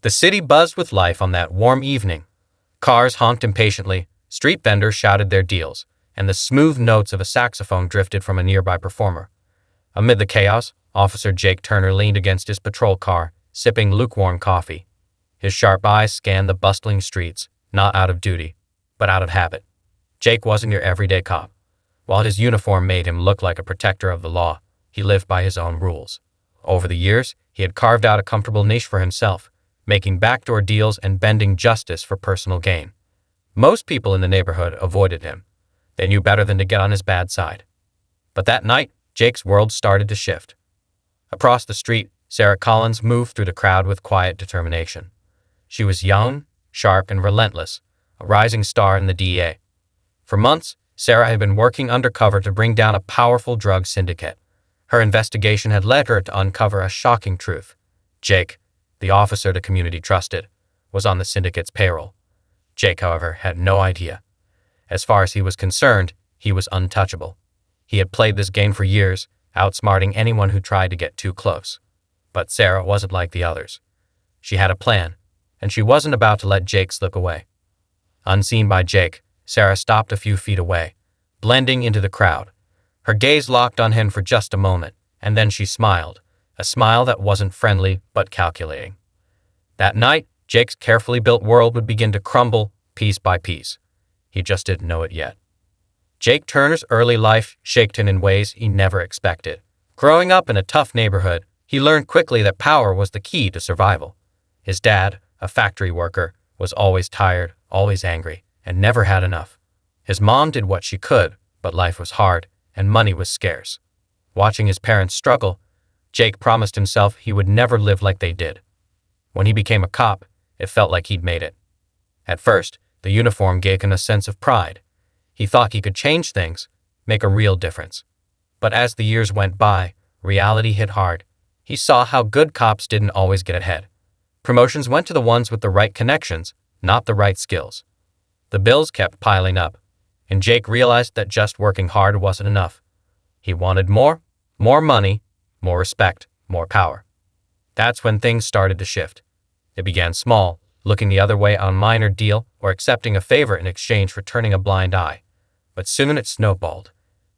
The city buzzed with life on that warm evening. Cars honked impatiently, street vendors shouted their deals, and the smooth notes of a saxophone drifted from a nearby performer. Amid the chaos, Officer Jake Turner leaned against his patrol car, sipping lukewarm coffee. His sharp eyes scanned the bustling streets, not out of duty, but out of habit. Jake wasn't your everyday cop. While his uniform made him look like a protector of the law, he lived by his own rules. Over the years, he had carved out a comfortable niche for himself, making backdoor deals and bending justice for personal gain. Most people in the neighborhood avoided him. They knew better than to get on his bad side. But that night, Jake's world started to shift. Across the street, Sarah Collins moved through the crowd with quiet determination. She was young, sharp, and relentless, a rising star in the DEA. For months, Sarah had been working undercover to bring down a powerful drug syndicate. Her investigation had led her to uncover a shocking truth. Jake, the officer the community trusted, was on the syndicate's payroll. Jake, however, had no idea. As far as he was concerned, he was untouchable. He had played this game for years, outsmarting anyone who tried to get too close. But Sarah wasn't like the others. She had a plan, and she wasn't about to let Jake slip away. Unseen by Jake, Sarah stopped a few feet away, blending into the crowd. Her gaze locked on him for just a moment, and then she smiled, a smile that wasn't friendly but calculating. That night, Jake's carefully built world would begin to crumble piece by piece. He just didn't know it yet. Jake Turner's early life shaped him in ways he never expected. Growing up in a tough neighborhood, he learned quickly that power was the key to survival. His dad, a factory worker, was always tired, always angry, and never had enough. His mom did what she could, but life was hard, and money was scarce. Watching his parents struggle, Jake promised himself he would never live like they did. When he became a cop, it felt like he'd made it. At first, the uniform gave him a sense of pride. He thought he could change things, make a real difference. But as the years went by, reality hit hard. He saw how good cops didn't always get ahead. Promotions went to the ones with the right connections, not the right skills. The bills kept piling up, and Jake realized that just working hard wasn't enough. He wanted more money, more respect, more power. That's when things started to shift. It began small, looking the other way on a minor deal or accepting a favor in exchange for turning a blind eye. But soon it snowballed.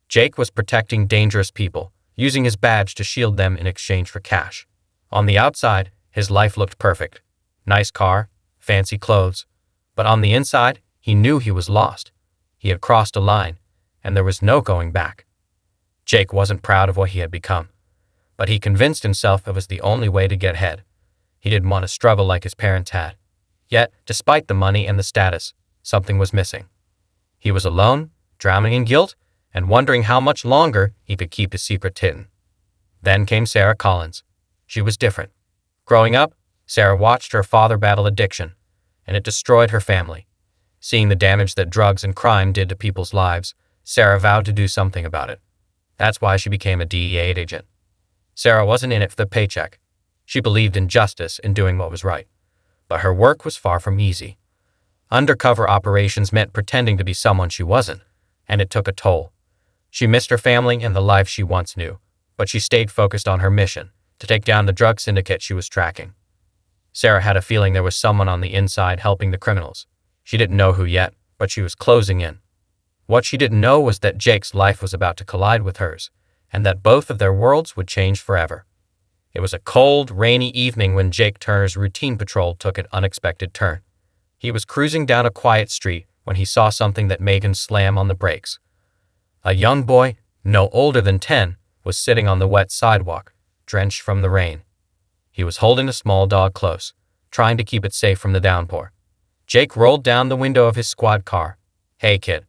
Jake was protecting dangerous people, using his badge to shield them in exchange for cash. On the outside, his life looked perfect. Nice car, fancy clothes. But on the inside, he knew he was lost. He had crossed a line, and there was no going back. Jake wasn't proud of what he had become, but he convinced himself it was the only way to get ahead. He didn't want to struggle like his parents had. Yet, despite the money and the status, something was missing. He was alone, drowning in guilt, and wondering how much longer he could keep his secret hidden. Then came Sarah Collins. She was different. Growing up, Sarah watched her father battle addiction, and it destroyed her family. Seeing the damage that drugs and crime did to people's lives, Sarah vowed to do something about it. That's why she became a DEA agent. Sarah wasn't in it for the paycheck. She believed in justice and doing what was right. But her work was far from easy. Undercover operations meant pretending to be someone she wasn't, and it took a toll. She missed her family and the life she once knew, but she stayed focused on her mission, to take down the drug syndicate she was tracking. Sarah had a feeling there was someone on the inside helping the criminals. She didn't know who yet, but she was closing in. What she didn't know was that Jake's life was about to collide with hers, and that both of their worlds would change forever. It was a cold, rainy evening when Jake Turner's routine patrol took an unexpected turn. He was cruising down a quiet street when he saw something that made him slam on the brakes. A young boy, no older than 10, was sitting on the wet sidewalk, drenched from the rain. He was holding a small dog close, trying to keep it safe from the downpour. Jake rolled down the window of his squad car. "Hey, kid,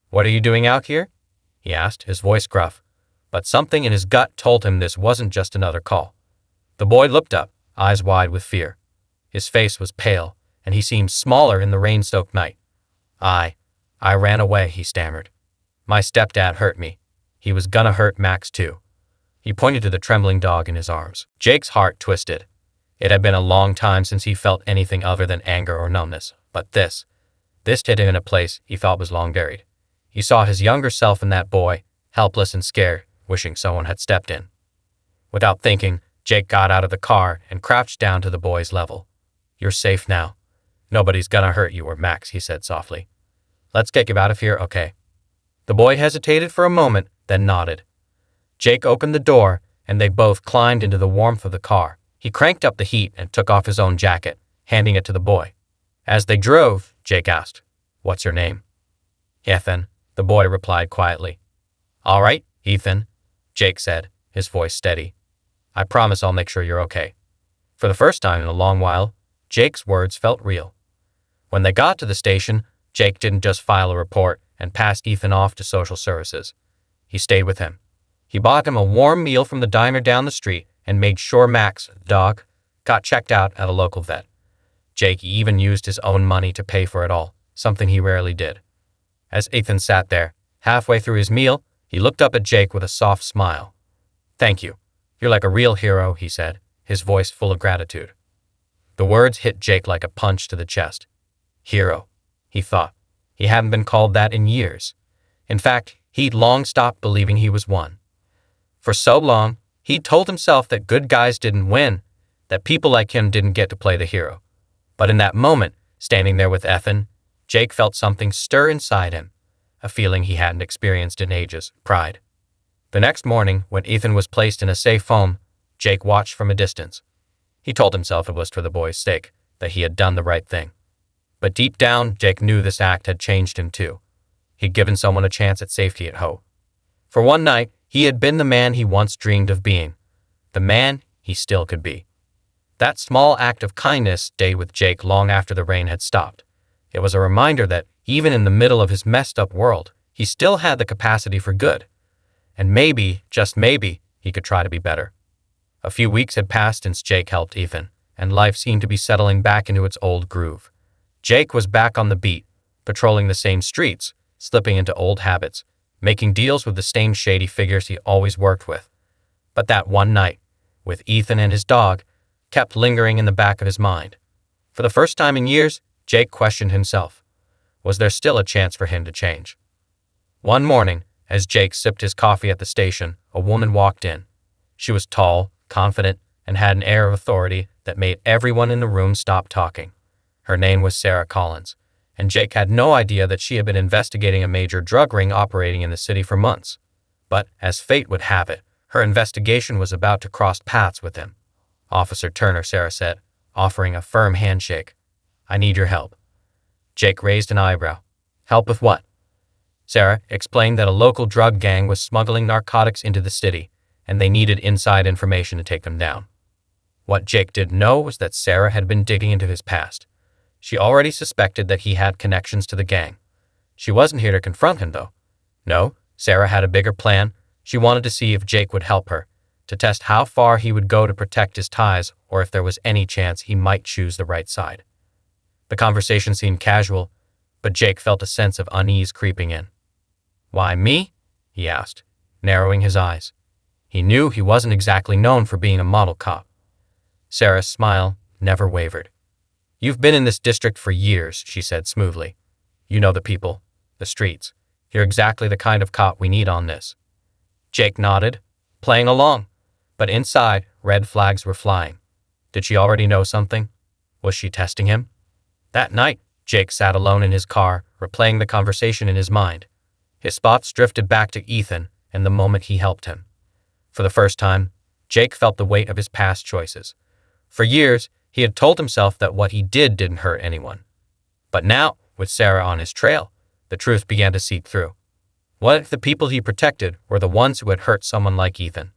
what are you doing out here?" he asked, his voice gruff. But something in his gut told him this wasn't just another call. The boy looked up, eyes wide with fear. His face was pale, and he seemed smaller in the rain-soaked night. I ran away," he stammered. "My stepdad hurt me. He was gonna hurt Max too." He pointed to the trembling dog in his arms. Jake's heart twisted. It had been a long time since he felt anything other than anger or numbness, but this hit him in a place he felt was long buried. He saw his younger self in that boy, helpless and scared, wishing someone had stepped in. Without thinking, Jake got out of the car and crouched down to the boy's level. You're safe now. Nobody's gonna hurt you or Max, he said softly. Let's get you out of here, okay? The boy hesitated for a moment, then nodded. Jake opened the door, and they both climbed into the warmth of the car. He cranked up the heat and took off his own jacket, handing it to the boy. As they drove, Jake asked, "What's your name?" "Ethan," the boy replied quietly. "All right, Ethan," Jake said, his voice steady. "I promise I'll make sure you're okay." For the first time in a long while, Jake's words felt real. When they got to the station, Jake didn't just file a report and pass Ethan off to social services. He stayed with him. He bought him a warm meal from the diner down the street and made sure Max, the dog, got checked out at a local vet. Jake even used his own money to pay for it all, something he rarely did. As Ethan sat there, halfway through his meal, he looked up at Jake with a soft smile. "Thank you. You're like a real hero," he said, his voice full of gratitude. The words hit Jake like a punch to the chest. Hero, he thought. He hadn't been called that in years. In fact, he'd long stopped believing he was one. For so long, he'd told himself that good guys didn't win, that people like him didn't get to play the hero. But in that moment, standing there with Ethan, Jake felt something stir inside him, a feeling he hadn't experienced in ages, pride. The next morning, when Ethan was placed in a safe home, Jake watched from a distance. He told himself it was for the boy's sake, that he had done the right thing. But deep down, Jake knew this act had changed him too. He'd given someone a chance at safety at home. For one night, he had been the man he once dreamed of being, the man he still could be. That small act of kindness stayed with Jake long after the rain had stopped. It was a reminder that, even in the middle of his messed up world, he still had the capacity for good. And maybe, just maybe, he could try to be better. A few weeks had passed since Jake helped Ethan, and life seemed to be settling back into its old groove. Jake was back on the beat, patrolling the same streets, slipping into old habits, making deals with the same shady figures he always worked with. But that one night, with Ethan and his dog, kept lingering in the back of his mind. For the first time in years, Jake questioned himself. Was there still a chance for him to change? One morning, as Jake sipped his coffee at the station, a woman walked in. She was tall, confident, and had an air of authority that made everyone in the room stop talking. Her name was Sarah Collins, and Jake had no idea that she had been investigating a major drug ring operating in the city for months. But, as fate would have it, her investigation was about to cross paths with him. "Officer Turner," Sarah said, offering a firm handshake. "I need your help." Jake raised an eyebrow. "Help with what?" Sarah explained that a local drug gang was smuggling narcotics into the city, and they needed inside information to take them down. What Jake didn't know was that Sarah had been digging into his past. She already suspected that he had connections to the gang. She wasn't here to confront him, though. No, Sarah had a bigger plan. She wanted to see if Jake would help her, to test how far he would go to protect his ties or if there was any chance he might choose the right side. The conversation seemed casual, but Jake felt a sense of unease creeping in. "Why me?" he asked, narrowing his eyes. He knew he wasn't exactly known for being a model cop. Sarah's smile never wavered. "You've been in this district for years," she said smoothly. "You know the people, the streets. You're exactly the kind of cop we need on this." Jake nodded, playing along, but inside, red flags were flying. Did she already know something? Was she testing him? That night, Jake sat alone in his car, replaying the conversation in his mind. His thoughts drifted back to Ethan and the moment he helped him. For the first time, Jake felt the weight of his past choices. For years, he had told himself that what he did didn't hurt anyone. But now, with Sarah on his trail, the truth began to seep through. What if the people he protected were the ones who had hurt someone like Ethan?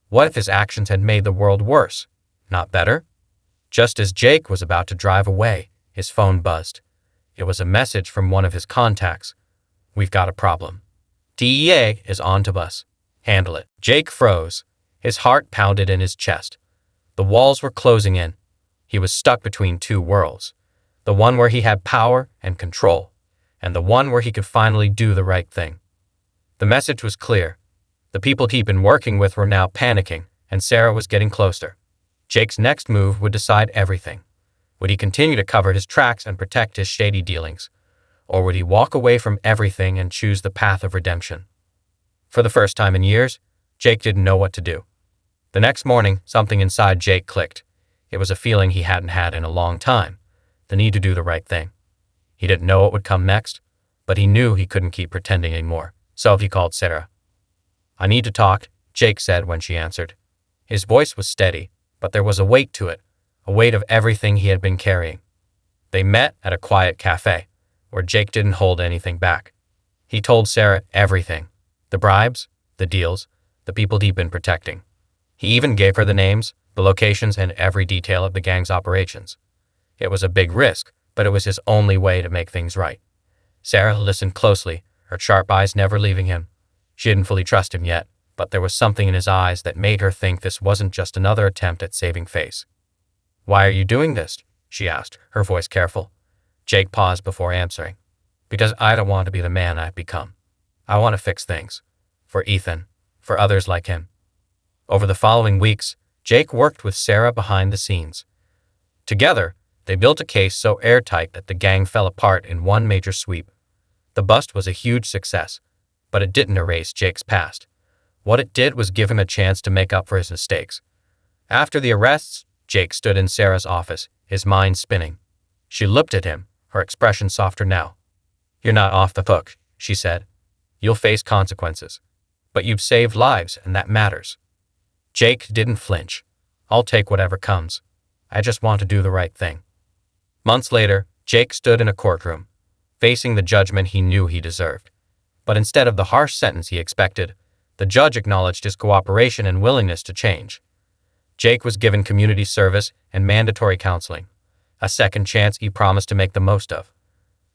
What if his actions had made the world worse, not better? Just as Jake was about to drive away, his phone buzzed. It was a message from one of his contacts. "We've got a problem. DEA is on to us. Handle it." Jake froze. His heart pounded in his chest. The walls were closing in. He was stuck between two worlds. The one where he had power and control, and the one where he could finally do the right thing. The message was clear. The people he'd been working with were now panicking, and Sarah was getting closer. Jake's next move would decide everything. Would he continue to cover his tracks and protect his shady dealings? Or would he walk away from everything and choose the path of redemption? For the first time in years, Jake didn't know what to do. The next morning, something inside Jake clicked. It was a feeling he hadn't had in a long time, the need to do the right thing. He didn't know what would come next, but he knew he couldn't keep pretending anymore, so he called Sarah. "I need to talk," Jake said when she answered. His voice was steady, but there was a weight to it, a weight of everything he had been carrying. They met at a quiet cafe, where Jake didn't hold anything back. He told Sarah everything: the bribes, the deals, the people he'd been protecting. He even gave her the names, the locations, and every detail of the gang's operations. It was a big risk, but it was his only way to make things right. Sarah listened closely, her sharp eyes never leaving him. She didn't fully trust him yet, but there was something in his eyes that made her think this wasn't just another attempt at saving face. "Why are you doing this?" she asked, her voice careful. Jake paused before answering. "Because I don't want to be the man I've become. I want to fix things. For Ethan, for others like him." Over the following weeks, Jake worked with Sarah behind the scenes. Together, they built a case so airtight that the gang fell apart in one major sweep. The bust was a huge success, but it didn't erase Jake's past. What it did was give him a chance to make up for his mistakes. After the arrests, Jake stood in Sarah's office, his mind spinning. She looked at him, her expression softer now. "You're not off the hook," she said. "You'll face consequences. But you've saved lives, and that matters." Jake didn't flinch. "I'll take whatever comes. I just want to do the right thing." Months later, Jake stood in a courtroom, facing the judgment he knew he deserved. But instead of the harsh sentence he expected, the judge acknowledged his cooperation and willingness to change. Jake was given community service and mandatory counseling, a second chance he promised to make the most of.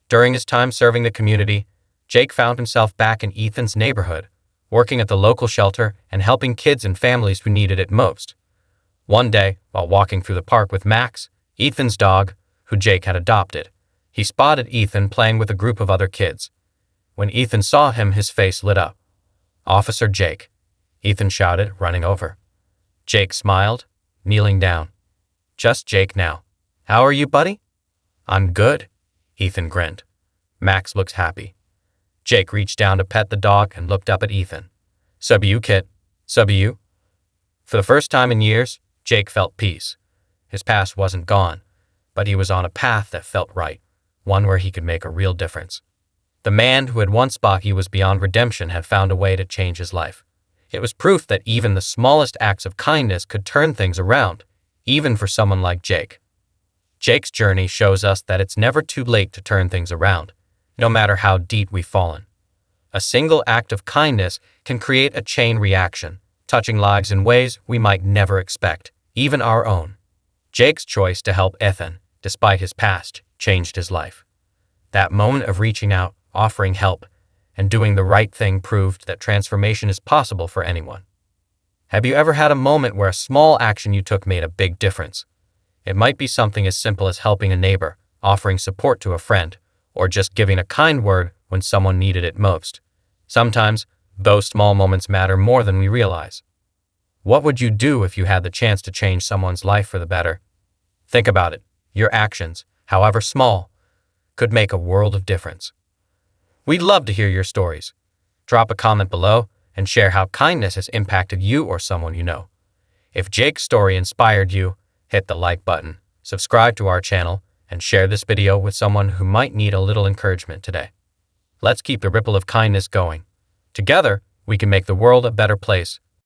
During his time serving the community, Jake found himself back in Ethan's neighborhood, working at the local shelter and helping kids and families who needed it most. One day, while walking through the park with Max, Ethan's dog, who Jake had adopted, he spotted Ethan playing with a group of other kids. When Ethan saw him, his face lit up. "Officer Jake," Ethan shouted, running over. Jake smiled, kneeling down. "Just Jake now. How are you, buddy?" "I'm good," Ethan grinned. Max looked happy. Jake reached down to pet the dog and looked up at Ethan. "Sub you, kid. Sub you." For the first time in years, Jake felt peace. His past wasn't gone, but he was on a path that felt right, one where he could make a real difference. The man who had once thought he was beyond redemption had found a way to change his life. It was proof that even the smallest acts of kindness could turn things around, even for someone like Jake. Jake's journey shows us that it's never too late to turn things around, no matter how deep we've fallen. A single act of kindness can create a chain reaction, touching lives in ways we might never expect, even our own. Jake's choice to help Ethan, despite his past, changed his life. That moment of reaching out, offering help, and doing the right thing proved that transformation is possible for anyone. Have you ever had a moment where a small action you took made a big difference? It might be something as simple as helping a neighbor, offering support to a friend, or just giving a kind word when someone needed it most. Sometimes, those small moments matter more than we realize. What would you do if you had the chance to change someone's life for the better? Think about it. Your actions, however small, could make a world of difference. We'd love to hear your stories. Drop a comment below and share how kindness has impacted you or someone you know. If Jake's story inspired you, hit the like button, subscribe to our channel, and share this video with someone who might need a little encouragement today. Let's keep the ripple of kindness going. Together, we can make the world a better place,